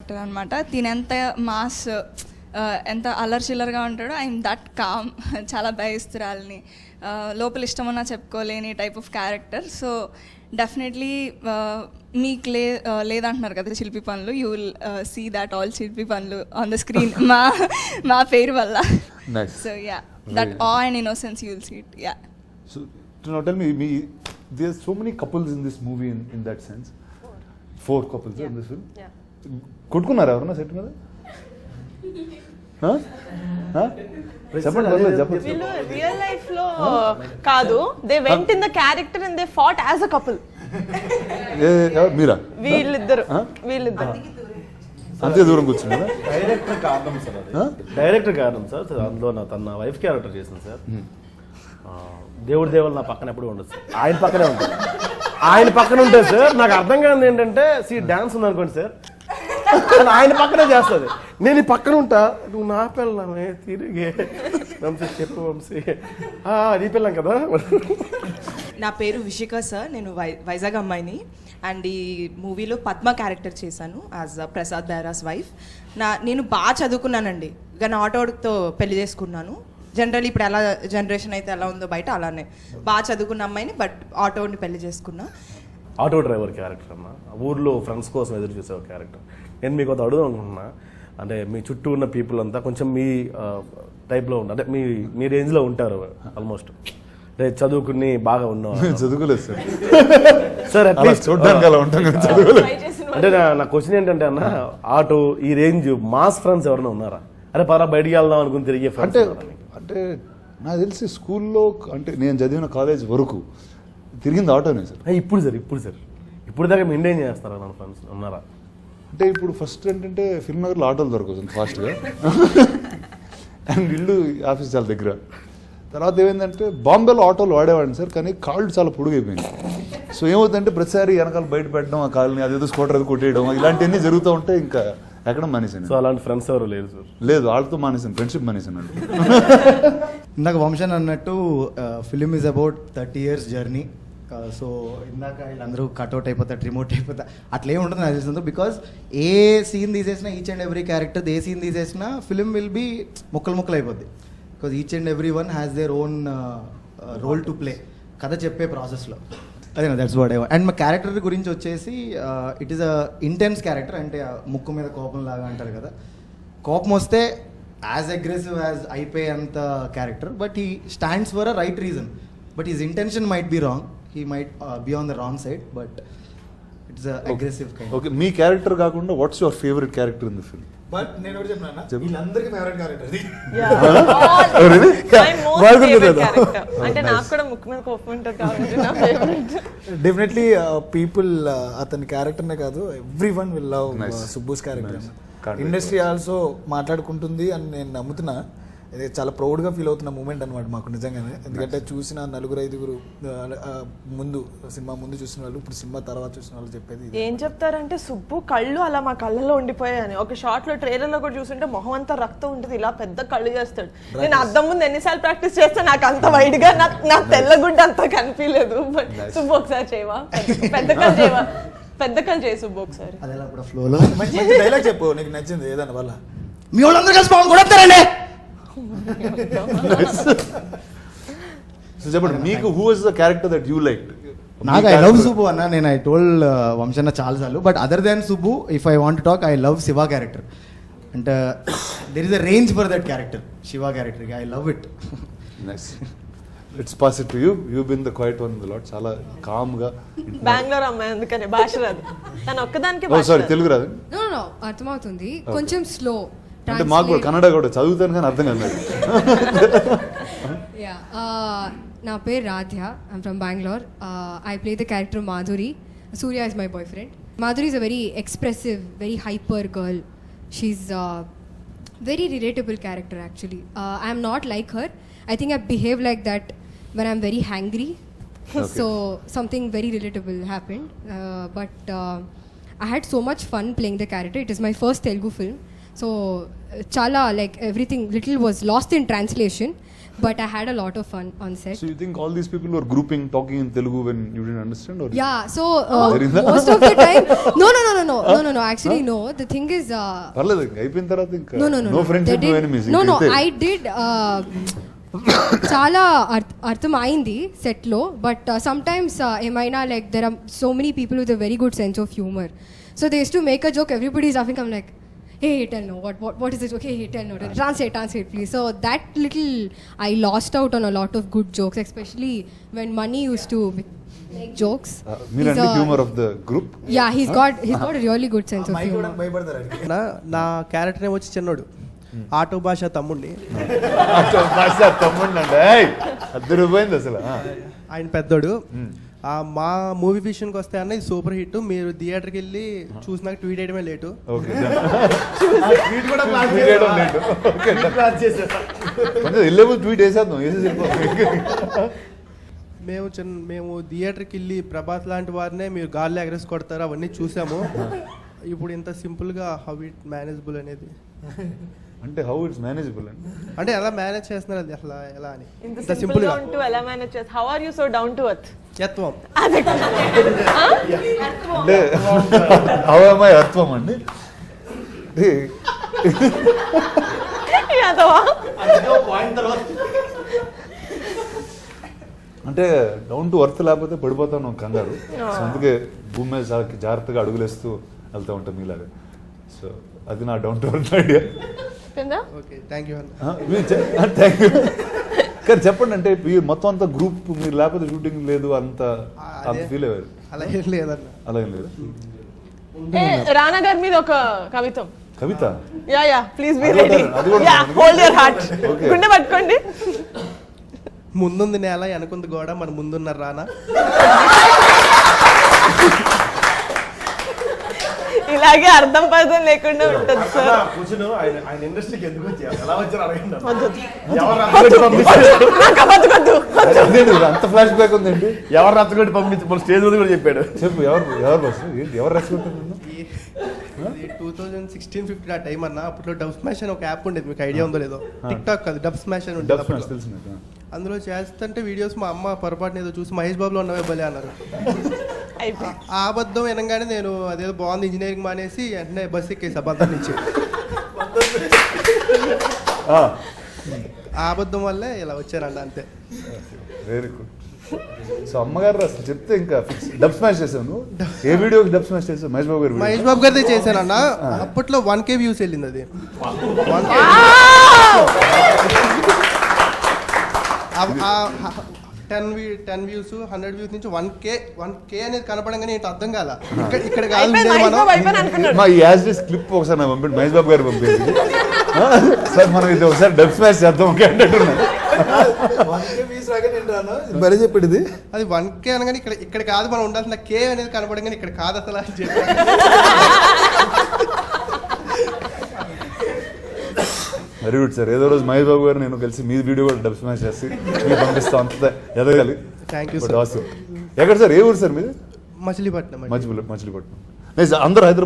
Character అనమాట. తిని ఎంత మాస్ ఎంత అల్లర్చిల్లర్గా ఉంటాడో ఐఎమ్ దట్ కామ్. చాలా భయస్తురాలని, లోపల ఇష్టమన్నా చెప్పుకోలేని type of character. So definitely మీకు లేదంటున్నారు కదా శిల్పి పనులు, you will see that all శిల్పి పనులు ఆన్ ద స్క్రీన్ మా పేరు వల్ల. So yeah, that awe and innocence you will see it. Yeah. So now tell me, there's so many couples in this movie in that sense. 4 couples in this film. Yeah. కొట్టుకున్నారా ఎవరన్నా set మీద? చెప్పండి. వీళ్ళు real life లో కాదు, they went in the character and they fought as a couple. మీరా? వీళ్ళిద్దరు అంతే దూరం కూర్చున్నారా? డైరెక్టర్ కారణం సార్. అందులో తన వైఫ్ క్యారెక్టర్ చేసింది సార్. దేవుడి దేవుళ్ళు నా పక్కన ఎప్పుడు ఉండదు సార్, ఆయన పక్కనే ఉంటారు. ఆయన పక్కన ఉంటుంది సార్. నాకు అర్థం కాదు ఏంటంటే డాన్స్ ఉంది అనుకోండి సార్, ఆయన పక్కనే చేస్తుంది, నేను ఈ పక్కన ఉంటా, నువ్వు నా పిల్లమే తిరిగే వంశీ చెప్పు వంశీ నీ పిల్లం కదా. నా పేరు విషిక సార్, నేను వైజాగ్ అమ్మాయిని. అండ్ ఈ మూవీలో పద్మ క్యారెక్టర్ చేశాను యాజ్ ప్రసాద్ బెహరాస్ వైఫ్. నేను బాగా చదువుకున్నానండి, కానీ ఆటోతో పెళ్లి చేసుకున్నాను. జనరల్లీ ఇప్పుడు ఎలా జనరేషన్ అయితే ఎలా ఉందో బయట అలానే బాగా చదువుకున్న అమ్మాయిని, బట్ ఆటోని పెళ్లి చేసుకున్నా. ఆటో డ్రైవర్ క్యారెక్టర్ అన్న, ఊర్లో ఫ్రెండ్స్ కోసం ఎదురు చూసే ఒక క్యారెక్టర్. నేను మీకు అది అడుగుదాం అనుకుంటున్నా, అంటే మీ చుట్టూ ఉన్న పీపుల్ అంతా కొంచెం మీ టైప్లో ఉంటారు, అంటే మీ రేంజ్లో ఉంటారు ఆల్మోస్ట్. అంటే చదువుకుని బాగా ఉన్నాం. చదువుకోలేదు సార్. సార్ అట్లీస్ట్ చూడడానికి అలా ఉంటాం కదా, చదువుకోలేదు. అంటే నా క్వశ్చన్ ఏంటంటే అన్న, ఆటో ఈ రేంజ్ మాస్ ఫ్రెండ్స్ ఎవరైనా ఉన్నారా? అరే పరా బయటికి వెళ్దాం అనుకుని తిరిగే ఫ్రెండ్స్? అంటే నాకు తెలిసి స్కూల్లో, అంటే నేను చదివిన కాలేజ్ వరకు తిరిగింది ఆటోనే సార్. ఇప్పుడు దాకా మెయింటైన్ చేస్తారా నా ఫ్రెండ్స్ ఉన్నారా? అంటే ఇప్పుడు ఫస్ట్ ఏంటంటే ఫిల్మ్ నగర్లో ఆటోలు దొరకవచ్చు ఫాస్ట్గా, అండ్ ఇల్లు ఆఫీస్ చాలా దగ్గర. తర్వాత ఏమైందంటే బాంబేలో ఆటోలు వాడేవాడిని సార్, కానీ కాళ్ళు చాలా పొడుగైపోయింది. సో ఏమవుతుందంటే ప్రతిసారి వెనకాల బయట పెట్టడం, ఆ కాళ్ళని అదేదో స్కూటర్ అది కొట్టేయడం, ఇలాంటివన్నీ జరుగుతూ ఉంటే ఇంకా ఎక్కడ మానేసాను. సో అలాంటి ఫ్రెండ్స్ ఎవరు లేరు సార్? లేదు, వాళ్ళతో మానేసాను, ఫ్రెండ్షిప్ మానేసాను. ఇందాక వంశన్ అన్నట్టు film is about 30 years journey. So ఇందాక వీళ్ళందరూ కట్అవుట్ అయిపోతారు, రిమోట్ అయిపోతారు, అట్లా ఏమి ఉంటుంది నాకు తెలిసిందో. బికాస్ ఏ సీన్ తీసేసినా, ఈచ్ అండ్ ఎవ్రీ క్యారెక్టర్ ఏ సీన్ తీసేసినా ఫిలిం విల్ బీ ముక్కలు అయిపోద్ది. Because each and every one has their own role to play కథ చెప్పే ప్రాసెస్లో. అదే that's what I want. And మా క్యారెక్టర్ గురించి వచ్చేసి it is a intense character. అంటే ముక్కు మీద కోపం లాగా అంటారు కదా, కోపం వస్తే యాజ్ అగ్రెసివ్ యాజ్ అయిపోయే అంత character. But he stands for a right reason, but his intention might be wrong, he might be on the wrong side, but it's aggressive kind. Okay, మీ క్యారెక్టర్ కాకుండా what's your favourite character in the film? But నేను ఒకటి చెప్పినా, వీళ్ళందరికీ favourite character ఇది. అంటే నాకు కూడా ముక్కు మీద కోపం ఉంటుంది కాబట్టి డెఫినెట్లీ పీపుల్ అతని క్యారెక్టర్నే కాదు, every one will love Subbu's character. Industry also మాట్లాడుకుంటుంది అని నేను నమ్ముతున్నా. ఇది చాలా ప్రౌడ్గా ఫీల్ అవుతున్న మూమెంట్ అనమాట మాకు నిజంగానే. ఎందుకంటే చూసిన 4-5 సినిమా ముందు చూసిన వాళ్ళు, ఇప్పుడు సినిమా తర్వాత చూసిన వాళ్ళు చెప్పేది ఏం చెప్తారంటే, సుబ్బు కళ్ళు అలా మా కళ్ళలో ఉండిపోయాయని. ఒక షాట్ లో ట్రైలర్ లో కూడా చూస్తుంటే మొహం అంతా రక్తం ఉంటుంది, ఇలా పెద్ద కళ్ళు చేస్తాడు. నేను అద్దం ముందు ఎన్నిసార్లు ప్రాక్టీస్ చేస్తే నాకు అంత వైడ్ గా నాకు తెల్లగుడ్డ అంతా కనిపించలేదు. బట్ సుబ్బు ఒకసారి చేయవా, పెద్ద కళ్ళు చేయవా, పెద్ద కళ్ళు చేయి సుబ్బు ఒకసారి. ఫ్లోలో మంచి డైలాగ్ చెప్పు, నీకు నచ్చింది ఏదన్నా వల్ల. మీ వాళ్ళందరూ కలిసి బాగుంది కూడా వస్తారండి. సో చెప్పండి, మీకు who was the character that you liked? నాకు ఐ లవ్ సుబ్బు అన్న. నేను ఐ టోల్డ్ వంశన్న చాలాసార్లు, but other than Subbu if I want talk, I love Shiva character. అంటే there is a range for that character, Shiva character. I love it. Nice. It's pass it to you. You been the quiet one lot. చాలా calm గా. బెంగళూరు అమ్మాయి అందుకనే భాష రాదు, తను ఒక్కదానికి. ఓ sorry, Telugu రాదు? నో అర్థమవుతుంది, కొంచెం స్లో. అంటే మాకు కూడా కన్నడ కూడా చదువుతాను కానీ అర్థం కాదు. నా పేరు Radhya, I'm from Bengaluru. I play the character Madhuri. Surya is my boy friend. Madhuri is a very expressive, very hyper girl. She's a very relatable character actually. I am not like her. I think I behave like that when I'm very hangry. Okay. So something very relatable happened. But I had so much fun playing the character. It is my first Telugu film. So chala like everything little was lost in translation, but I had a lot of fun on set. So you think all these people were grouping, talking in Telugu when you didn't understand? Or Yeah, so Zarina? most of the time, no. Actually, no. The thing is, పర్లేదు ఇంకా అయిపోయిన తర్వాత ఇంకా no. No friendship They no did- enemies. No, I did. చాలా అర్థం అయింది సెట్లో, but sometimes ఏమైనా like there are so many people with a very good sense of humour. So they use to make a joke, everybody is laughing. I'm like, hey, tell no, what is it? Okay, hey, tell no, translate please. So that little, I lost out on a lot of good jokes, especially when Mani used to make jokes. మీరంటే humour of the group. Yeah, he's got a really good sense of Mike కూడా humor. భయపడతారు. నా character ఏమో వచ్చి చిన్నోడు, auto భాష తమ్ముడిని, తమ్ముడు అంటే అద్దరు రూపాయింది అసలు. ఆయన పెద్దోడు. మా మూవీ విషయానికి వస్తే అన్న ఇది సూపర్ హిట్. మీరు థియేటర్కి వెళ్ళి చూసినాక ట్వీట్ చేయడమే లేటు. ఓకే వెళ్ళేపు ట్వీట్ వేసేద్దాం, వేసేసి వెళ్ళిపోతాం. మేము థియేటర్కి వెళ్ళి ప్రభాస్ లాంటి వారినే మీరు గాల్లో ఎగరేసి కొడతారు అవన్నీ చూసాము. ఇప్పుడు ఇంత సింపుల్గా హౌ ఇట్ మేనేజబుల్ అనేది, అంటే హౌ ఇట్స్ మేనేజబుల్ అండి. అంటే ఎలా మేనేజ్ చేస్తున్నారు అది అసలు ఎలా అని ఇంత సింపుల్ గా ఉంటూ ఎలా మేనేజ్ చేస్తారు? How are you so down to earth? యత్వం. అంటే హౌ am I అర్థం అండి. యాదవా అంటే డౌన్ టు అర్త్ లేకపోతే పడిపోతాను కంగారు. సో అందుకే భూమి మీద చాలా జాగ్రత్తగా అడుగులేస్తూ వెళ్తూ ఉంటాం మీలాగా. సో అది నా down to earth idea. Okay, thank you అన్న. Thank you. కానీ చెప్పండి, అంటే మీరు మొత్తం అంతా గ్రూప్, మీరు లేకపోతే షూటింగ్ లేదు అంత ఫీల్ అయ్యారు? అలా ఏం లేదన్న. అలా ఏం లేదు. రానా గారి మీద ఒక కవిత్వం. కవిత? యా ప్లీజ్ బి అది కూడా- రెడీ. అది కూడా యా ఉంది. Hold your heart. Okay. గుండె పట్టుకోండి. ముందుంది నేల వెనకుంది గోడ, మన ముందున్న రానా. ఇలాగే అర్థం పర్థం లేకుండా ఉంటుంది సార్. ఆయన ఇండస్ట్రీకి ఎందుకు వచ్చారు, ఎలా వచ్చారు అడగండి. అంత ఫ్లాష్ బ్యాక్ ఉందండి. ఎవరు రచ్చగొట్టి పంపించి మన స్టేజ్ మీద కూడా చెప్పాడు. చెప్పు, ఎవరు బస్ ఏంటి, ఎవరు రెస్పెక్ట్? 2016-15 ఆ టైం అన్న. అప్పట్లో డబ్ స్మాష్ అని ఒక యాప్ ఉండేది, మీకు ఐడియా ఉందో లేదో? టిక్ టాక్ కాదు, డబ్ స్మాష్ అని ఉండేది అప్పట్లో. తెలుసు నాకు. అందులో చేస్తుంటే వీడియోస్ మా అమ్మ పొరపాటున ఏదో చూసి మహేష్ బాబులో ఉన్నవే భలే అన్నారు. ఆ అబద్ధం వినగానే నేను అదేదో బాగుంది ఇంజనీరింగ్ మానేసి వెంటనే బస్ ఎక్కేసి అబద్ధం నుంచి. ఆ అబద్ధం వల్లే ఇలా వచ్చానండి, అంతే. Very good. సో అమ్మగారు అసలు చెప్తే ఇంకా డబ్ స్మాష్ చేశాను. ఏ వీడియోకి డబ్ స్మాష్ చేశాను? మహేష్ బాబు గారు. మహేష్ బాబు గారిదే చేశానన్న. అప్పట్లో 1K వ్యూస్ వెళ్ళింది అది. 10 వ్యూస్ 100 వ్యూస్ నుంచి 1K అనేది కనపడంగానే ఏంటి అర్థం కాల. ఇక్కడ కాదు మా ఈ యాజ్ క్లిప్ ఒకసారి నాకు పంపండి, మహేష్ బాబు గారు పంపింది. సార్ మనం ఇది ఒకసారి డబ్ స్మాష్ చేద్దాం అంటున్నాను. మరీ చెప్పాడు ఇది. అది 1K అనగానే ఇక్కడ కాదు మనం ఉండాల్సిన K అనేది కనపడంగానే ఇక్కడ కాదు అసలు అని చెప్పి. Very good sir. ఏదో రోజు మహేష్ బాబు గారు నేను కలిసి మీ వీడియో కూడా డబ్ స్మాష్ చేసి మీకు పంపిస్తాం, అంత ఎదగాలి. Thank you But sir. awesome. ఎక్కడ సార్, ఏ ఊరు సార్ మీది? మచిలీపట్నం. మచిలీపట్నం. అందరూ హైదరాబాద్